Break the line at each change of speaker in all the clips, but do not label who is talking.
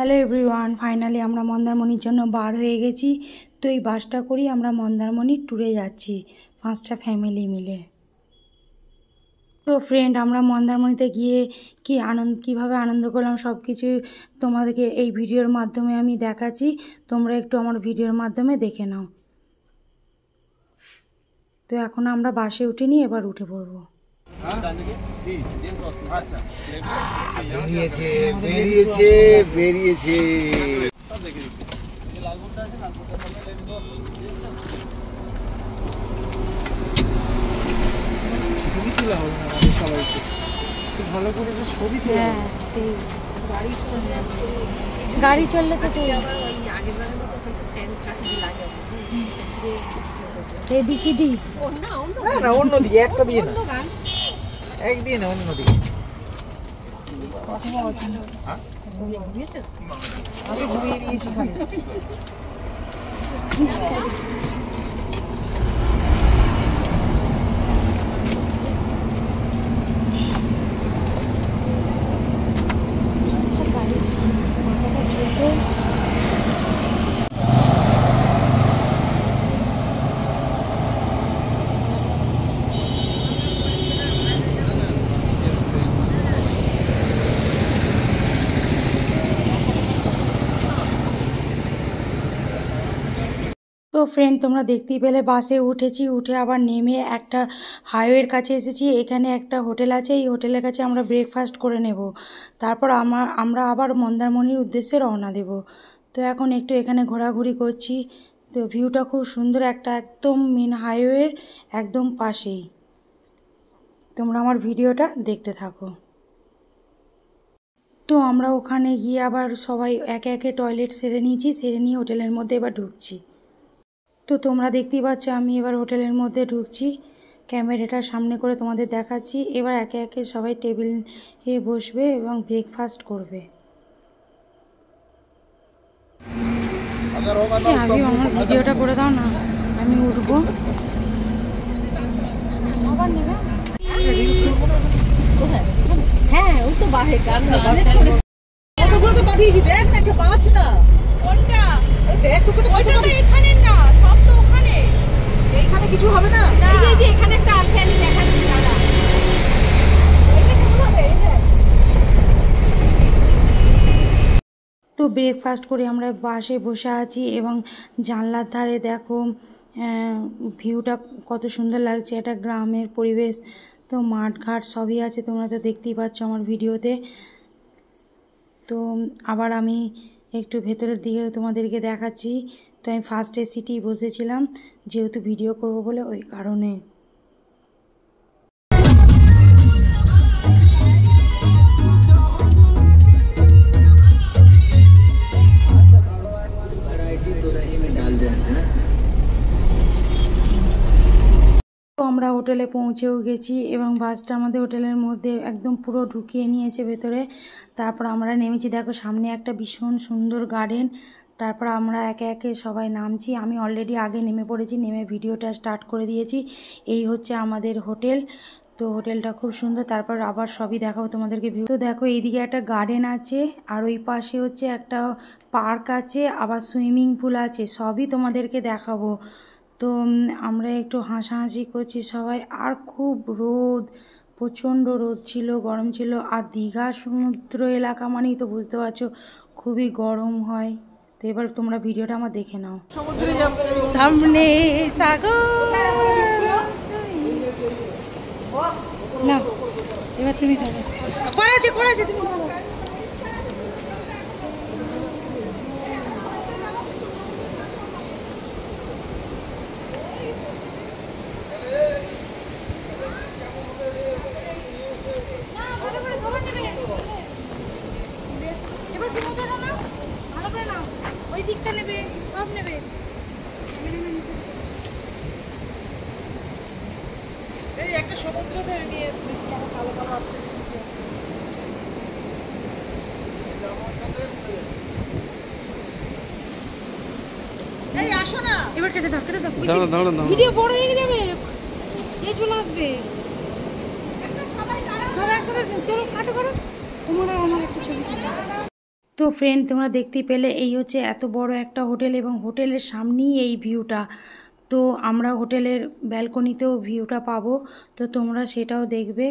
Hello everyone, finally আমরা মন্দারমণির জন্য বার হয়ে গেছি। তো এই বাসটা করি আমরা মন্দারমণির ট্যুরে যাচ্ছি 5টা ফ্যামিলি মিলে। তো ফ্রেন্ড, আমরা মন্দারমণিতে গিয়ে কীভাবে আনন্দ করলাম সব কিছু তোমাদেরকে এই ভিডিওর মাধ্যমে আমি দেখাচ্ছি। তোমরা একটু আমার ভিডিওর মাধ্যমে দেখে নাও। তো এখন আমরা বাসে উঠিনি, এবার উঠে পড়বো।
বেরিয়েছে ভালো করে ছবি তোলা।
হ্যাঁ, সেই গাড়ি চললে তো ABCD
না অন্য দিকে একটা দিয়ে না, এক দিয়ে না অন্য দিকে। আমি ঘুমিয়ে দিয়েছি খালি।
তো ফ্রেন্ড, তোমরা দেখতেই পেলে বাসে উঠেছি, উঠে আবার নেমে একটা হাইওয়ের কাছে এসেছি। এখানে একটা হোটেল আছে, এই হোটেলের কাছে আমরা ব্রেকফাস্ট করে নেব। তারপর আমরা আবার মন্দারমণির উদ্দেশ্যে রওনা দেব। তো এখন একটু এখানে ঘোরাঘুরি করছি। তো ভিউটা খুব সুন্দর, একটা একদম মেন হাইওয়ের একদম পাশেই। তোমরা আমার ভিডিওটা দেখতে থাকো। তো আমরা ওখানে গিয়ে আবার সবাই একে একে টয়লেট সেরে নিয়েছি, সেরে নিয়ে হোটেলের মধ্যে এবার ঢুকছি। তো তোমরা দেখতেই পাচ্ছ আমি এবার হোটেলের মধ্যে ঢুকছি, ক্যামেরাটার সামনে করে তোমাদের দেখাচ্ছি। এবার একে একে সবাই টেবিলে বসবে এবং ব্রেকফাস্ট করবে। আমি আমার ভিডিওটা করে দাও না, আমি উঠবো।
হ্যাঁ, ও তো বাহে গান কতগুলো তো পাঠিয়েছি, দেখ না একটা পাঁচ না কোনটা দেখ, তোকে তো ওইটা তো এখানে না, সব তো ওখানে। এইখানে কিছু হবে না, এই যে এখানে একটা আছে, আমি দেখাচ্ছি দাদা। এইটা কেমন হবে এই যে।
তো ব্রেকফাস্ট করে আমরা বাসে বসে আছি এবং জানলার ধারে দেখো ভিউটা কত সুন্দর লাগছে, একটা গ্রামের পরিবেশ। তো মাঠঘাট সবই আছে, তোমরা তো দেখতেই পাচ্ছ আমার ভিডিওতে। তো আবার আমি একটু ভেতরের দিকে তোমাদেরকে দেখাচ্ছি। তো আমি ফার্স্টে সিটি বসেছিলাম, যেহেতু ভিডিও করব বলে ওই কারণে। তো আমরা হোটেলে পৌঁছেও গেছি এবং বাসটা আমাদের হোটেলের মধ্যে একদম পুরো ঢুকিয়ে নিয়েছে ভেতরে। তারপর আমরা নেমেছি, দেখো সামনে একটা ভীষণ সুন্দর গার্ডেন। তারপর আমরা একে একে সবাই নামছি। আমি অলরেডি আগে নেমে পড়েছি, নেমে ভিডিওটা স্টার্ট করে দিয়েছি। এই হচ্ছে আমাদের হোটেল। তো হোটেলটা খুব সুন্দর, তারপর আবার সবই দেখাবো তোমাদেরকে ভিউ। তো দেখো এইদিকে একটা গার্ডেন আছে, আর ওই পাশে হচ্ছে একটা পার্ক আছে, আবার সুইমিং পুল আছে, সবই তোমাদেরকে দেখাবো। তো আমরা একটু হাসাহাসি করছি সবাই। আর খুব রোদ, প্রচণ্ড রোদ ছিল, গরম ছিল। আর দীঘা সমুদ্র এলাকা মানেই তো বুঝতে পারছো খুবই গরম হয়। তো এবার তোমরা ভিডিওটা আমার দেখে নাও। সামনে সাগর না, এবার তুমি করেছে তুমি। ওই দিকটা নেবে, সব নেবে।
এই একটা সমুদ্র ধরে নিয়ে কালো কালো আসছে। এই আসো না,
এবার কেটে দাও ভিডিও বড় হয়ে যাবে, চলে আসবে। সব একসাথে চলো, কাটো করো। তোমার আর আমার একটা ছবি। তো ফ্রেন্ড, তোমরা দেখতেই পেলে এই হচ্ছে এত বড় একটা হোটেল এবং হোটেলের সামনেই এই ভিউটা। তো আমরা হোটেলের ব্যালকনিতেও ভিউটা পাবো, তো তোমরা সেটাও দেখবে।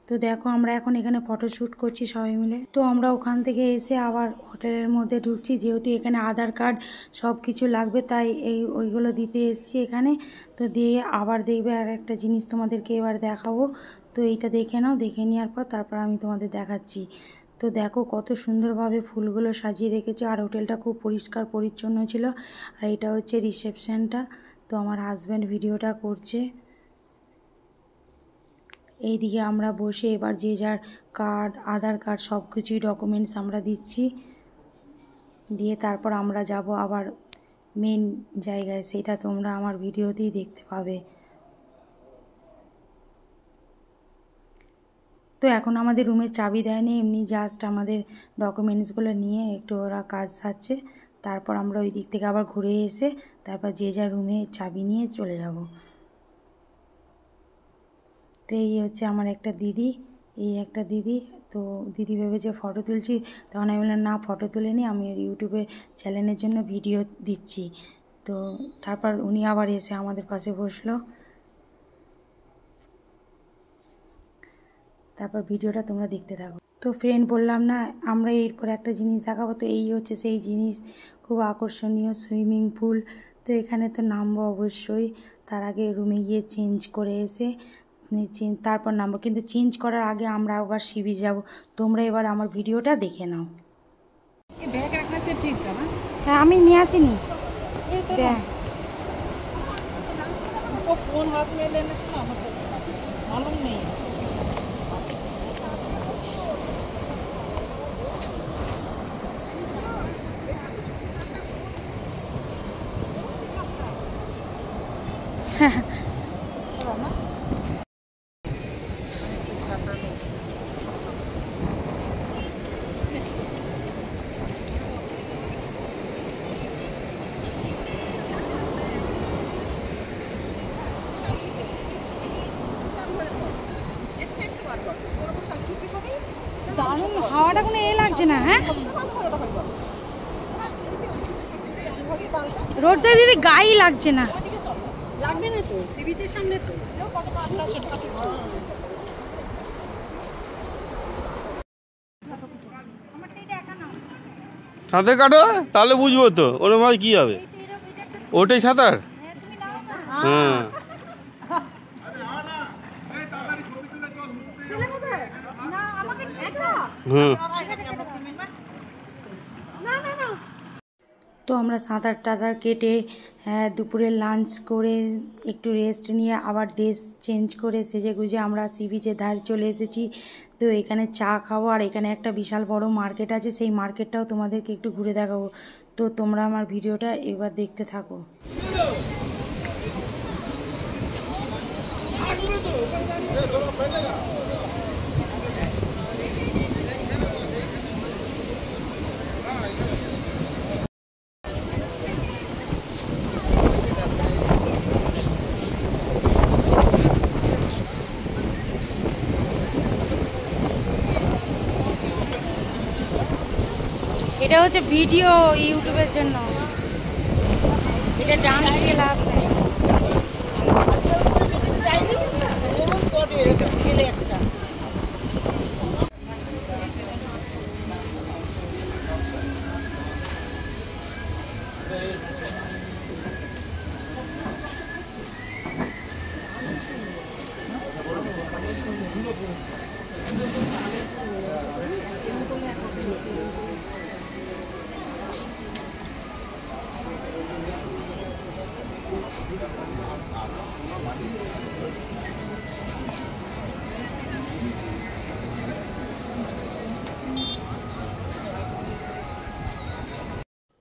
তো দেখো, আমরা এখন এখানে ফটোশ্যুট করছি সবাই মিলে। তো আমরা ওখান থেকে এসে আবার হোটেলের মধ্যে ঢুকছি, যেহেতু এখানে আধার কার্ড সব কিছু লাগবে, তাই ওইগুলো দিতে এসেছি এখানে। তো দিয়ে আবার দেখবে আর একটা জিনিস তোমাদেরকে এবার দেখাবো। তো এইটা দেখে নাও, দেখে নেওয়ার পর তারপর আমি তোমাদের দেখাচ্ছি। তো দেখো কত সুন্দরভাবে ফুলগুলো সাজিয়ে রেখেছে, আর হোটেলটা খুব পরিষ্কার পরিচ্ছন্ন ছিল। আর এটা হচ্ছে রিসেপশনটা। তো আমার হাজব্যান্ড ভিডিওটা করছে। এইদিকে আমরা বসে এবার যে যার কার্ড, আধার কার্ড সব কিছুই ডকুমেন্টস আমরা দিচ্ছি, দিয়ে তারপর আমরা যাব আবার মেন জায়গায়। সেটা তোমরা আমার ভিডিওতেই দেখতে পাবে। তো এখন আমাদের রুমের চাবি দেয়নি, এমনি জাস্ট আমাদের ডকুমেন্টসগুলো নিয়ে একটু ওরা কাজ সারছে। তারপর আমরা ওই দিক থেকে আবার ঘুরে এসে তারপর যে যার রুমে চাবি নিয়ে চলে যাব। তো এই হচ্ছে আমার একটা দিদি, এই একটা দিদি। তো দিদি ভেবেছে ফটো তুলছি, তখন আমি বললাম না, ফটো তুলে নি, আমি ইউটিউবে চ্যানেলের জন্য ভিডিও দিচ্ছি। তো তারপর উনি আবার এসে আমাদের পাশে বসলো। তারপর ভিডিওটা তোমরা দেখতে থাকো। তো ফ্রেন্ড, বললাম না আমরা এরপরে একটা জিনিস দেখাবো। তো এই হচ্ছে সেই জিনিস, খুব আকর্ষণীয় সুইমিং পুল। তো এখানে তো নামবো অবশ্যই, তার আগে রুমে গিয়ে চেঞ্জ করে এসে তারপর নামবো। কিন্তু চেঞ্জ করার আগে আমরা আবার সি বিচ যাবো। তোমরা এবার আমার ভিডিওটা দেখে নাও। হ্যাঁ, আমি নিয়ে আসিনি ব্যাগ।
फोन हाथ में लेने से ना मालूम नहीं।
দারুণ হাওয়াটা কোনো লাগছে না। হ্যাঁ, রোদটা দিদি গায়ে লাগছে না,
লাগবে না তো, সি বিচের সামনে তো।
সাঁতার কাটো, তাহলে বুঝবো তো ওর মাছ কি হবে। ওটাই সাঁতার। হ্যাঁ, হুম।
তো আমরা সাঁতার টাতার কেটে দুপুরে লাঞ্চ করে একটু রেস্ট নিয়ে আবার ড্রেস চেঞ্জ করে সেজে গুজে আমরা সি বিচের ধারে চলে এসেছি। তো এখানে চা খাবো, আর এখানে একটা বিশাল বড় মার্কেট আছে, সেই মার্কেটটাও তোমাদেরকে একটু ঘুরে দেখাবো। তো তোমরা আমার ভিডিওটা এবার দেখতে থাকো। এটা হচ্ছে ভিডিও ইউটিউবের জন্য, এটা ডান্স দিয়ে লাভ নেই।
ছেলে একটা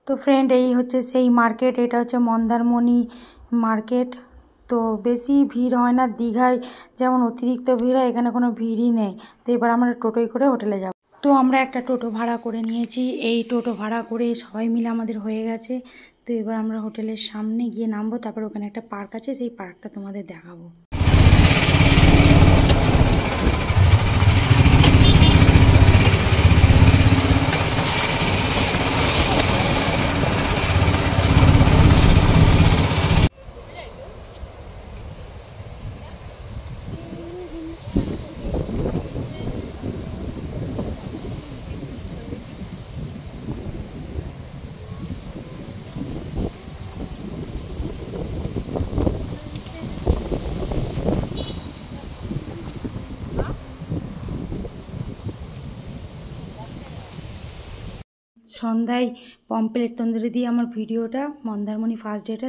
তো ফ্রেন্ড, এই হচ্ছে সেই মার্কেট, এটা হচ্ছে মন্দারমণি মার্কেট। তো বেশি ভিড় হয় না, দীঘায় যেমন অতিরিক্ত ভিড় হয়, এখানে কোনো ভিড়ই নেই। তো এবার আমরা টোটোয় করে হোটেলে যাব। তো আমরা একটা টোটো ভাড়া করে নিয়েছি, এই টোটো ভাড়া করে সবাই মিলে আমাদের হয়ে গেছে। তো এবার আমরা হোটেলের সামনে গিয়ে নামবো, তারপর ওখানে একটা পার্ক আছে, সেই পার্কটা তোমাদের দেখাবো। সন্ধ্যায় পমপ্লেট তন্দুরি দিয়ে আমার ভিডিওটা মন্দারমণি ফার্স্ট ডেটা